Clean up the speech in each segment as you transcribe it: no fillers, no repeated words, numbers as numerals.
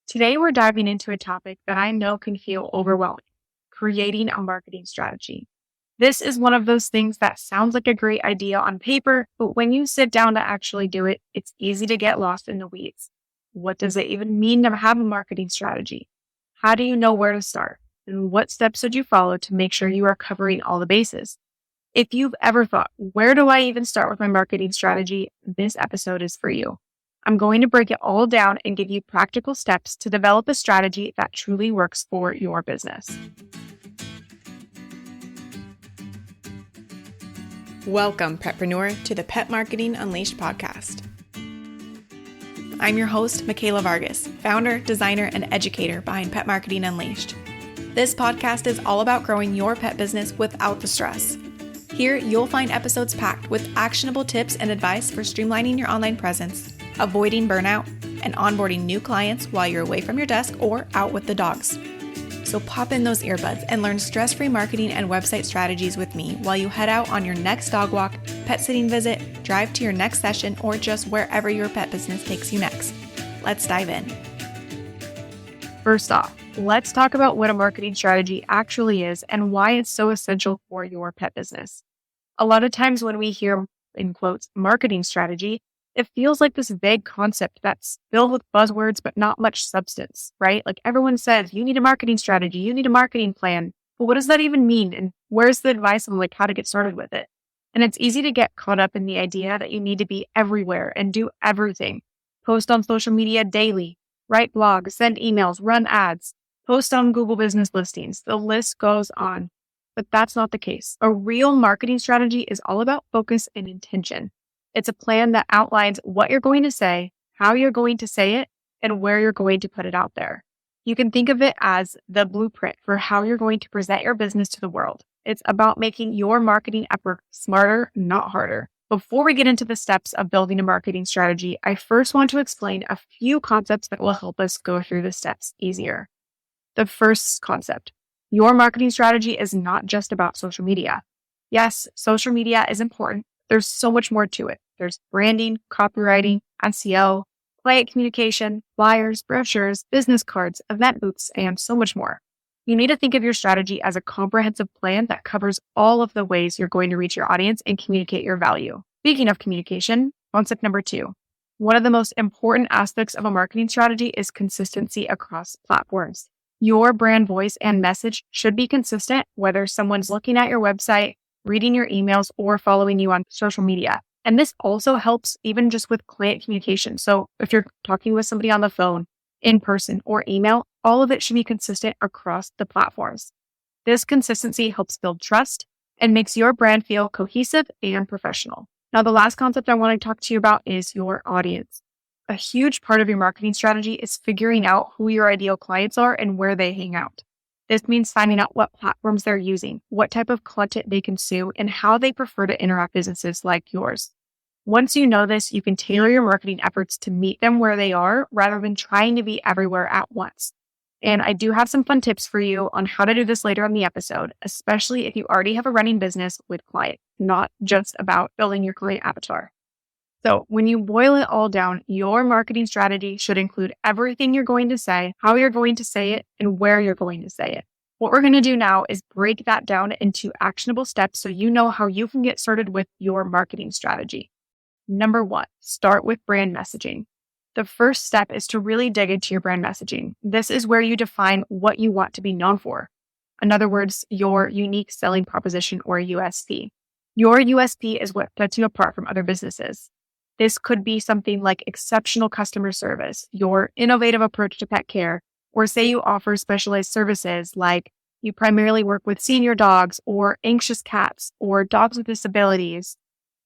Today, we're diving into a topic that I know can feel overwhelming: creating a marketing strategy. This is one of those things that sounds like a great idea on paper, but when you sit down to actually do it, it's easy to get lost in the weeds. What does it even mean to have a marketing strategy? How do you know where to start? And what steps should you follow to make sure you are covering all the bases? If you've ever thought, where do I even start with my marketing strategy? This episode is for you. I'm going to break it all down and give you practical steps to develop a strategy that truly works for your business. Welcome, Petpreneur, to the Pet Marketing Unleashed podcast. I'm your host, Michaela Vargas, founder, designer, and educator behind Pet Marketing Unleashed. This podcast is all about growing your pet business without the stress. Here, you'll find episodes packed with actionable tips and advice for streamlining your online presence, avoiding burnout, and onboarding new clients while you're away from your desk or out with the dogs. So pop in those earbuds and learn stress-free marketing and website strategies with me while you head out on your next dog walk, pet sitting visit, drive to your next session, or just wherever your pet business takes you next. Let's dive in. First off, let's talk about what a marketing strategy actually is and why it's so essential for your pet business. A lot of times when we hear, in quotes, marketing strategy, it feels like this vague concept that's filled with buzzwords but not much substance, right? Like everyone says, you need a marketing strategy, you need a marketing plan. But what does that even mean? And where's the advice on how to get started with it? And it's easy to get caught up in the idea that you need to be everywhere and do everything. Post on social media daily, write blogs, send emails, run ads, post on Google business listings. The list goes on. But that's not the case. A real marketing strategy is all about focus and intention. It's a plan that outlines what you're going to say, how you're going to say it, and where you're going to put it out there. You can think of it as the blueprint for how you're going to present your business to the world. It's about making your marketing effort smarter, not harder. Before we get into the steps of building a marketing strategy, I first want to explain a few concepts that will help us go through the steps easier. The first concept: your marketing strategy is not just about social media. Yes, social media is important. There's so much more to it. There's branding, copywriting, SEO, client communication, flyers, brochures, business cards, event booths, and so much more. You need to think of your strategy as a comprehensive plan that covers all of the ways you're going to reach your audience and communicate your value. Speaking of communication, concept number 2. One of the most important aspects of a marketing strategy is consistency across platforms. Your brand voice and message should be consistent, whether someone's looking at your website, reading your emails, or following you on social media. And this also helps even just with client communication. So if you're talking with somebody on the phone, in person, or email, all of it should be consistent across the platforms. This consistency helps build trust and makes your brand feel cohesive and professional. Now, the last concept I want to talk to you about is your audience. A huge part of your marketing strategy is figuring out who your ideal clients are and where they hang out. This means finding out what platforms they're using, what type of content they consume, and how they prefer to interact with businesses like yours. Once you know this, you can tailor your marketing efforts to meet them where they are rather than trying to be everywhere at once. And I do have some fun tips for you on how to do this later in the episode, especially if you already have a running business with clients, not just about building your client avatar. So when you boil it all down, your marketing strategy should include everything you're going to say, how you're going to say it, and where you're going to say it. What we're going to do now is break that down into actionable steps so you know how you can get started with your marketing strategy. Number 1, start with brand messaging. The first step is to really dig into your brand messaging. This is where you define what you want to be known for. In other words, your unique selling proposition or USP. Your USP is what sets you apart from other businesses. This could be something like exceptional customer service, your innovative approach to pet care, or say you offer specialized services like you primarily work with senior dogs or anxious cats or dogs with disabilities.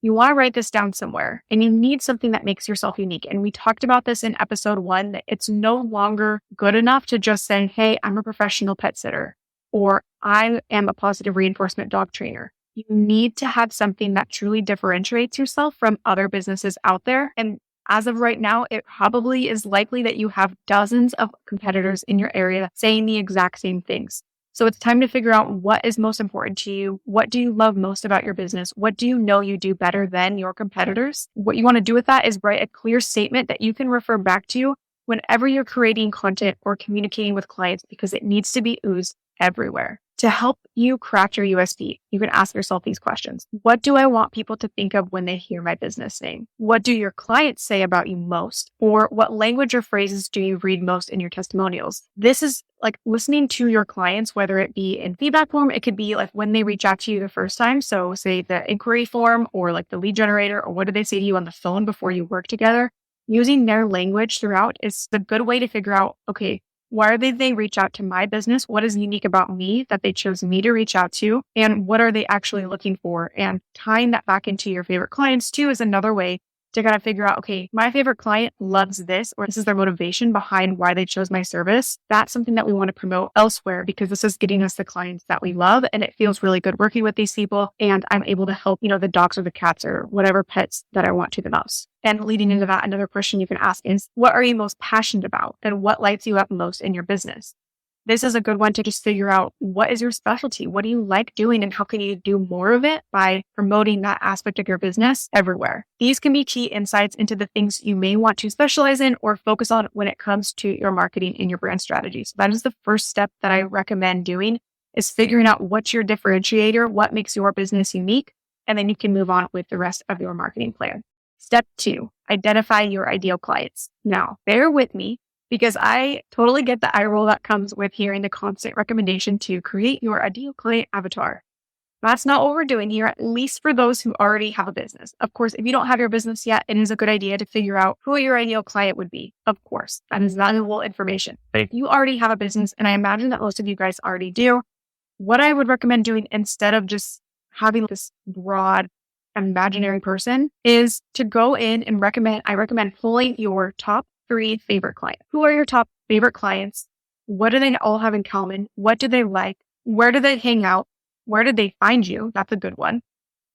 You want to write this down somewhere, and you need something that makes yourself unique. And we talked about this in episode 1, that it's no longer good enough to just say, hey, I'm a professional pet sitter, or I am a positive reinforcement dog trainer. You need to have something that truly differentiates yourself from other businesses out there. And as of right now, it probably is likely that you have dozens of competitors in your area saying the exact same things. So it's time to figure out what is most important to you. What do you love most about your business? What do you know you do better than your competitors? What you want to do with that is write a clear statement that you can refer back to whenever you're creating content or communicating with clients because it needs to be oozed everywhere. To help you craft your USP, you can ask yourself these questions. What do I want people to think of when they hear my business name? What do your clients say about you most? Or what language or phrases do you read most in your testimonials? This is like listening to your clients, whether it be in feedback form, it could be like when they reach out to you the first time. So say the inquiry form or like the lead generator, or what do they say to you on the phone before you work together? Using their language throughout is a good way to figure out, okay, why did they reach out to my business? What is unique about me that they chose me to reach out to? And what are they actually looking for? And tying that back into your favorite clients too is another way to kind of figure out, okay, my favorite client loves this, or this is their motivation behind why they chose my service. That's something that we want to promote elsewhere because this is getting us the clients that we love. And it feels really good working with these people. And I'm able to help, the dogs or the cats or whatever pets that I want to the most. And leading into that, another question you can ask is, what are you most passionate about? And what lights you up most in your business? This is a good one to just figure out, what is your specialty? What do you like doing? And how can you do more of it by promoting that aspect of your business everywhere? These can be key insights into the things you may want to specialize in or focus on when it comes to your marketing and your brand strategy. So that is the first step that I recommend doing, is figuring out what's your differentiator, what makes your business unique, and then you can move on with the rest of your marketing plan. Step 2, identify your ideal clients. Now, bear with me, because I totally get the eye roll that comes with hearing the constant recommendation to create your ideal client avatar. That's not what we're doing here, at least for those who already have a business. Of course, if you don't have your business yet, it is a good idea to figure out who your ideal client would be. Of course, that is valuable information. But if you already have a business, and I imagine that most of you guys already do, what I would recommend doing instead of just having this broad imaginary person is to go in and I recommend pulling your top 3 favorite clients. Who are your top favorite clients? What do they all have in common? What do they like? Where do they hang out? Where did they find you? That's a good one.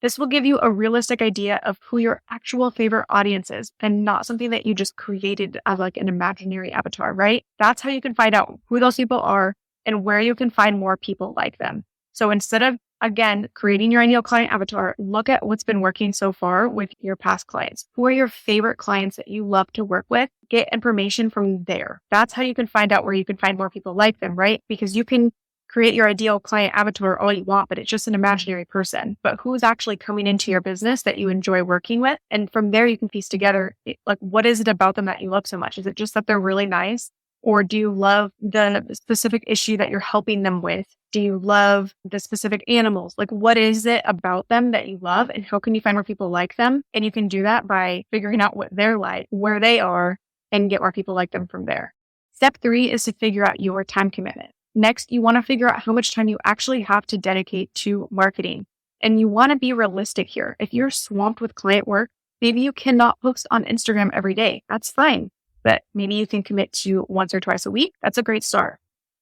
This will give you a realistic idea of who your actual favorite audience is, and not something that you just created as like an imaginary avatar, right? That's how you can find out who those people are and where you can find more people like them. So instead of, again, creating your ideal client avatar, look at what's been working so far with your past clients. Who are your favorite clients that you love to work with? Get information from there. That's how you can find out where you can find more people like them, right? Because you can create your ideal client avatar all you want, but it's just an imaginary person. But who's actually coming into your business that you enjoy working with? And from there, you can piece together, like, what is it about them that you love so much? Is it just that they're really nice? Or do you love the specific issue that you're helping them with? Do you love the specific animals? Like, what is it about them that you love? And how can you find more people like them? And you can do that by figuring out what they're like, where they are, and get more people like them from there. Step 3 is to figure out your time commitment. Next, you want to figure out how much time you actually have to dedicate to marketing. And you want to be realistic here. If you're swamped with client work, maybe you cannot post on Instagram every day. That's fine. But maybe you can commit to once or twice a week. That's a great start.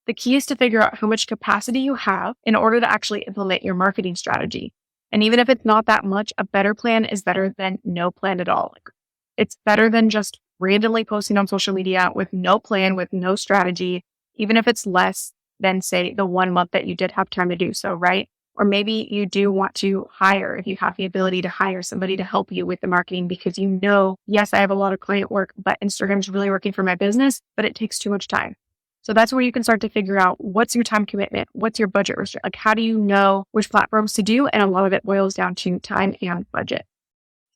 The key is to figure out how much capacity you have in order to actually implement your marketing strategy. And even if it's not that much, a better plan is better than no plan at all. It's better than just randomly posting on social media with no plan, with no strategy, even if it's less than, say, the 1 month that you did have time to do so, right? Or maybe you do want to hire, if you have the ability to hire somebody to help you with the marketing because yes, I have a lot of client work, but Instagram's really working for my business, but it takes too much time. So that's where you can start to figure out, what's your time commitment? What's your budget restrict? Like, how do you know which platforms to do? And a lot of it boils down to time and budget.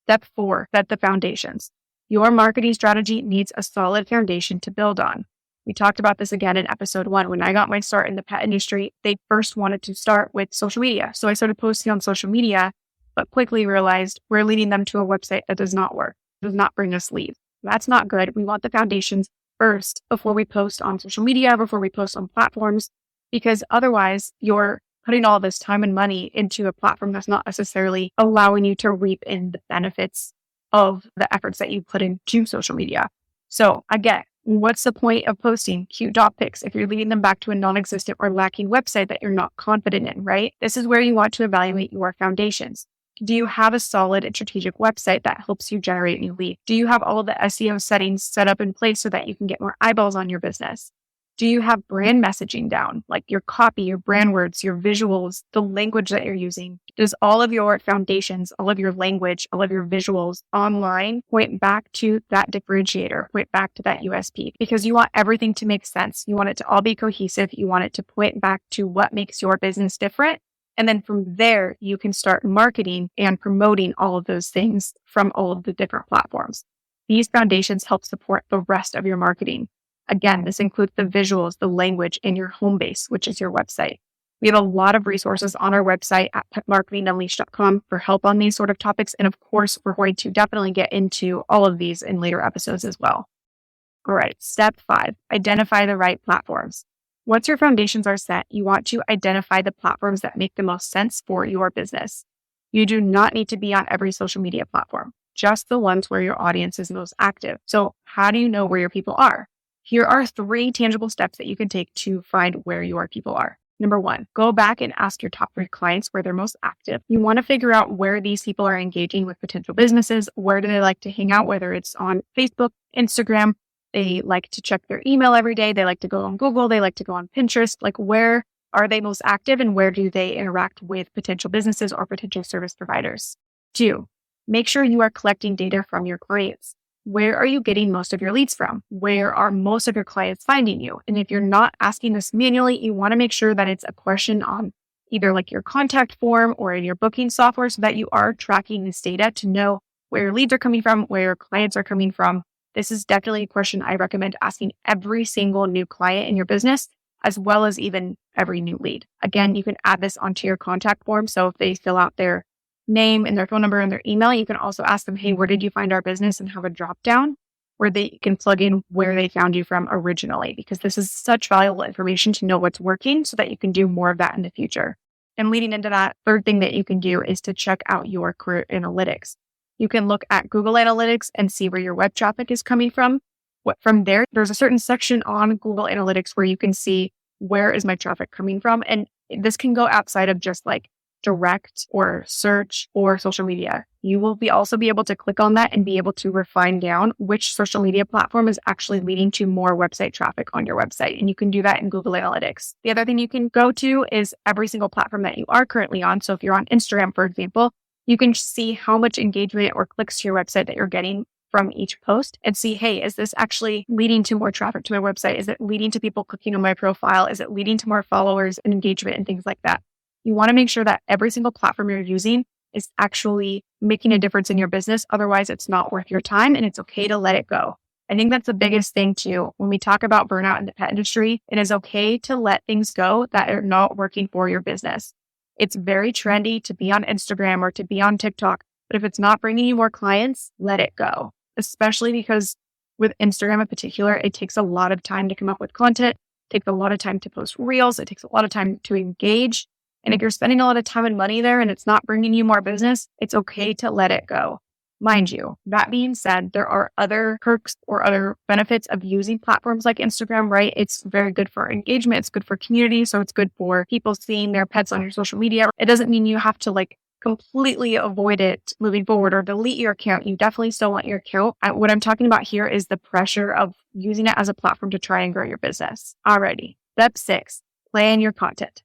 Step 4, set the foundations. Your marketing strategy needs a solid foundation to build on. We talked about this again in episode 1. When I got my start in the pet industry, they first wanted to start with social media. So I started posting on social media, but quickly realized we're leading them to a website that does not work, does not bring us leads. That's not good. We want the foundations first before we post on social media, before we post on platforms, because otherwise you're putting all this time and money into a platform that's not necessarily allowing you to reap in the benefits of the efforts that you put into social media. So again, what's the point of posting cute dog pics if you're leading them back to a non-existent or lacking website that you're not confident in, right? This is where you want to evaluate your foundations. Do you have a solid and strategic website that helps you generate new leads? Do you have all of the SEO settings set up in place so that you can get more eyeballs on your business? Do you have brand messaging down, like your copy, your brand words, your visuals, the language that you're using? Does all of your foundations, all of your language, all of your visuals online point back to that differentiator, point back to that USP? Because you want everything to make sense. You want it to all be cohesive. You want it to point back to what makes your business different. And then from there, you can start marketing and promoting all of those things from all of the different platforms. These foundations help support the rest of your marketing. Again, this includes the visuals, the language, and your home base, which is your website. We have a lot of resources on our website at petmarketingunleashed.com for help on these sort of topics. And of course, we're going to definitely get into all of these in later episodes as well. All right, step 5, identify the right platforms. Once your foundations are set, you want to identify the platforms that make the most sense for your business. You do not need to be on every social media platform, just the ones where your audience is most active. So how do you know where your people are? Here are 3 tangible steps that you can take to find where your people are. Number 1, go back and ask your top 3 clients where they're most active. You want to figure out where these people are engaging with potential businesses. Where do they like to hang out, whether it's on Facebook, Instagram. They like to check their email every day. They like to go on Google. They like to go on Pinterest. Like, where are they most active and where do they interact with potential businesses or potential service providers? 2, make sure you are collecting data from your clients. Where are you getting most of your leads from? Where are most of your clients finding you? And if you're not asking this manually, you want to make sure that it's a question on either like your contact form or in your booking software so that you are tracking this data to know where your leads are coming from, where your clients are coming from. This is definitely a question I recommend asking every single new client in your business, as well as even every new lead. Again, you can add this onto your contact form. So if they fill out their name and their phone number and their email, you can also ask them, hey, where did you find our business? And have a drop down where they can plug in where they found you from originally, because this is such valuable information to know what's working so that you can do more of that in the future. And leading into that, third thing that you can do is to check out your career analytics. You can look at Google Analytics and see where your web traffic is coming from. From there, there's a certain section on Google Analytics where you can see where is my traffic coming from. And this can go outside of just like direct or search or social media. You will also be able to click on that and be able to refine down which social media platform is actually leading to more website traffic on your website. And you can do that in Google Analytics. The other thing you can go to is every single platform that you are currently on. So if you're on Instagram, for example, you can see how much engagement or clicks to your website that you're getting from each post and see, hey, is this actually leading to more traffic to my website? Is it leading to people clicking on my profile? Is it leading to more followers and engagement and things like that? You want to make sure that every single platform you're using is actually making a difference in your business. Otherwise, it's not worth your time and it's okay to let it go. I think that's the biggest thing too. When we talk about burnout in the pet industry, it is okay to let things go that are not working for your business. It's very trendy to be on Instagram or to be on TikTok, but if it's not bringing you more clients, let it go. Especially because with Instagram in particular, it takes a lot of time to come up with content. It takes a lot of time to post reels. It takes a lot of time to engage. And if you're spending a lot of time and money there and it's not bringing you more business, it's okay to let it go. Mind you, that being said, there are other perks or other benefits of using platforms like Instagram, right? It's very good for engagement. It's good for community. So it's good for people seeing their pets on your social media. It doesn't mean you have to like completely avoid it moving forward or delete your account. You definitely still want your account. What I'm talking about here is the pressure of using it as a platform to try and grow your business. Alrighty. Step 6, plan your content.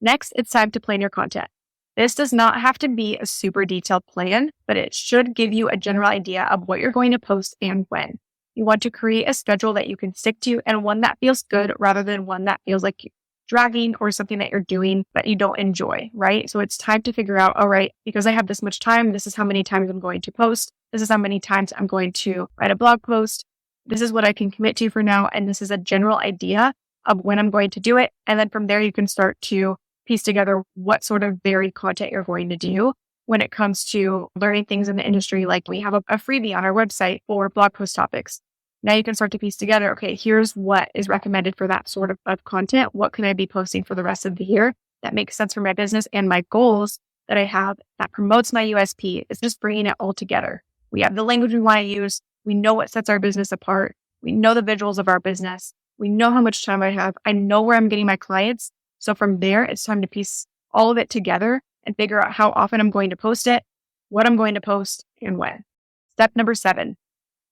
Next, it's time to plan your content. This does not have to be a super detailed plan, but it should give you a general idea of what you're going to post and when. You want to create a schedule that you can stick to and one that feels good rather than one that feels like dragging or something that you're doing that you don't enjoy, right? So it's time to figure out, all right, because I have this much time, this is how many times I'm going to post. This is how many times I'm going to write a blog post. This is what I can commit to for now. And this is a general idea of when I'm going to do it. And then from there, you can start to piece together what sort of varied content you're going to do when it comes to learning things in the industry. Like we have a freebie on our website for blog post topics. Now you can start to piece together, okay, here's what is recommended for that sort of content. What can I be posting for the rest of the year that makes sense for my business and my goals that I have that promotes my USP? It's just bringing it all together. We have the language we want to use. We know what sets our business apart. We know the visuals of our business. We know how much time I have. I know where I'm getting my clients. So from there, it's time to piece all of it together and figure out how often I'm going to post it, what I'm going to post, and when. Step number 7,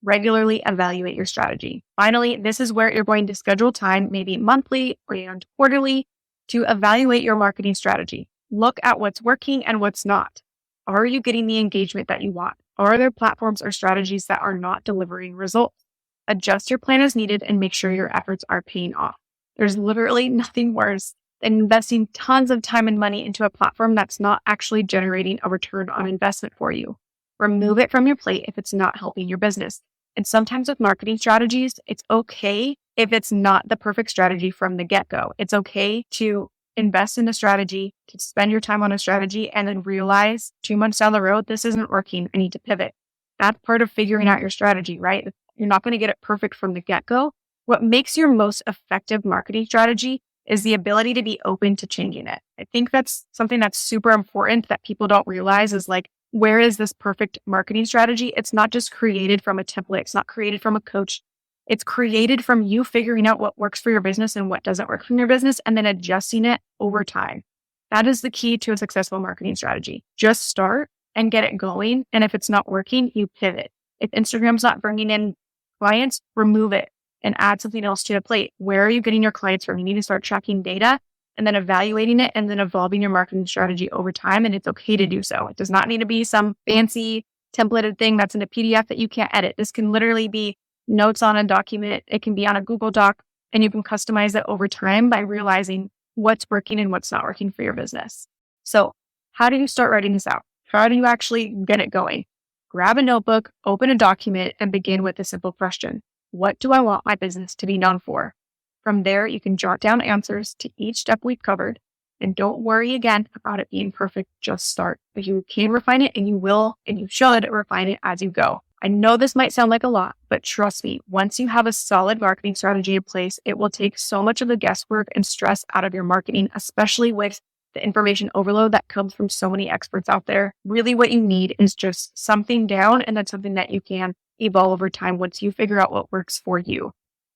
Regularly evaluate your strategy. Finally, this is where you're going to schedule time, maybe monthly or even quarterly, to evaluate your marketing strategy. Look at what's working and what's not. Are you getting the engagement that you want? Are there platforms or strategies that are not delivering results? Adjust your plan as needed and make sure your efforts are paying off. There's literally nothing worse than investing tons of time and money into a platform that's not actually generating a return on investment for you. Remove it from your plate if it's not helping your business. And sometimes with marketing strategies, it's okay if it's not the perfect strategy from the get-go. It's okay to invest in a strategy, to spend your time on a strategy, and then realize 2 months down the road, this isn't working. I need to pivot. That's part of figuring out your strategy, right? You're not going to get it perfect from the get-go. What makes your most effective marketing strategy is the ability to be open to changing it. I think that's something that's super important that people don't realize is like, where is this perfect marketing strategy? It's not just created from a template. It's not created from a coach. It's created from you figuring out what works for your business and what doesn't work for your business and then adjusting it over time. That is the key to a successful marketing strategy. Just start and get it going. And if it's not working, you pivot. If Instagram's not bringing in clients, remove it and add something else to the plate. Where are you getting your clients from? You need to start tracking data and then evaluating it and then evolving your marketing strategy over time. And it's okay to do so. It does not need to be some fancy templated thing that's in a PDF that you can't edit. This can literally be notes on a document. It can be on a Google Doc, and you can customize it over time by realizing what's working and what's not working for your business. So how do you start writing this out? How do you actually get it going? Grab a notebook, open a document, and begin with a simple question. What do I want my business to be known for? From there, you can jot down answers to each step we've covered. And don't worry again about it being perfect. Just start. But you can refine it, and you will, and you should refine it as you go. I know this might sound like a lot, but trust me, once you have a solid marketing strategy in place, it will take so much of the guesswork and stress out of your marketing, especially with the information overload that comes from so many experts out there. Really what you need is just something down and then something that you can evolve over time once you figure out what works for you.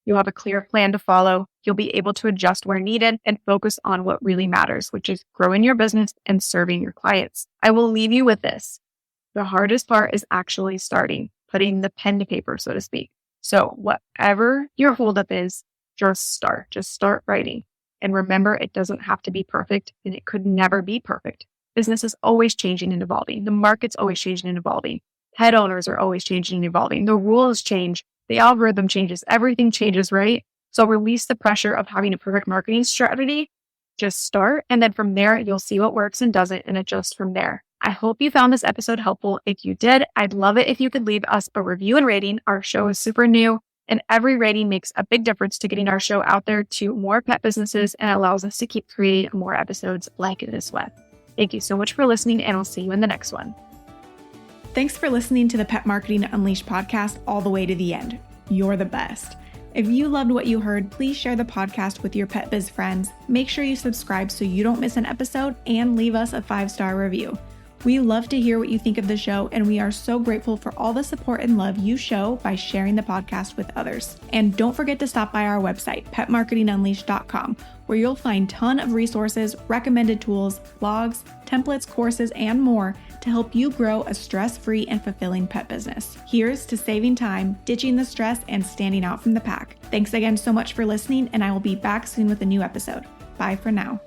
You'll have a clear plan to follow. You'll be able to adjust where needed and focus on what really matters, which is growing your business and serving your clients. I will leave you with this. The hardest part is actually starting, putting the pen to paper, so to speak. So whatever your holdup is, just start writing. And remember, it doesn't have to be perfect, and it could never be perfect. Business is always changing and evolving. The market's always changing and evolving. Pet owners are always changing and evolving. The rules change. The algorithm changes. Everything changes, right? So release the pressure of having a perfect marketing strategy. Just start. And then from there, you'll see what works and doesn't and adjust from there. I hope you found this episode helpful. If you did, I'd love it if you could leave us a review and rating. Our show is super new, and every rating makes a big difference to getting our show out there to more pet businesses and allows us to keep creating more episodes like this one. Thank you so much for listening, and we'll see you in the next one. Thanks for listening to the Pet Marketing Unleashed podcast all the way to the end. You're the best. If you loved what you heard, please share the podcast with your pet biz friends. Make sure you subscribe so you don't miss an episode and leave us a 5-star review. We love to hear what you think of the show, and we are so grateful for all the support and love you show by sharing the podcast with others. And don't forget to stop by our website, petmarketingunleashed.com, where you'll find a ton of resources, recommended tools, blogs, templates, courses, and more to help you grow a stress-free and fulfilling pet business. Here's to saving time, ditching the stress, and standing out from the pack. Thanks again so much for listening, and I will be back soon with a new episode. Bye for now.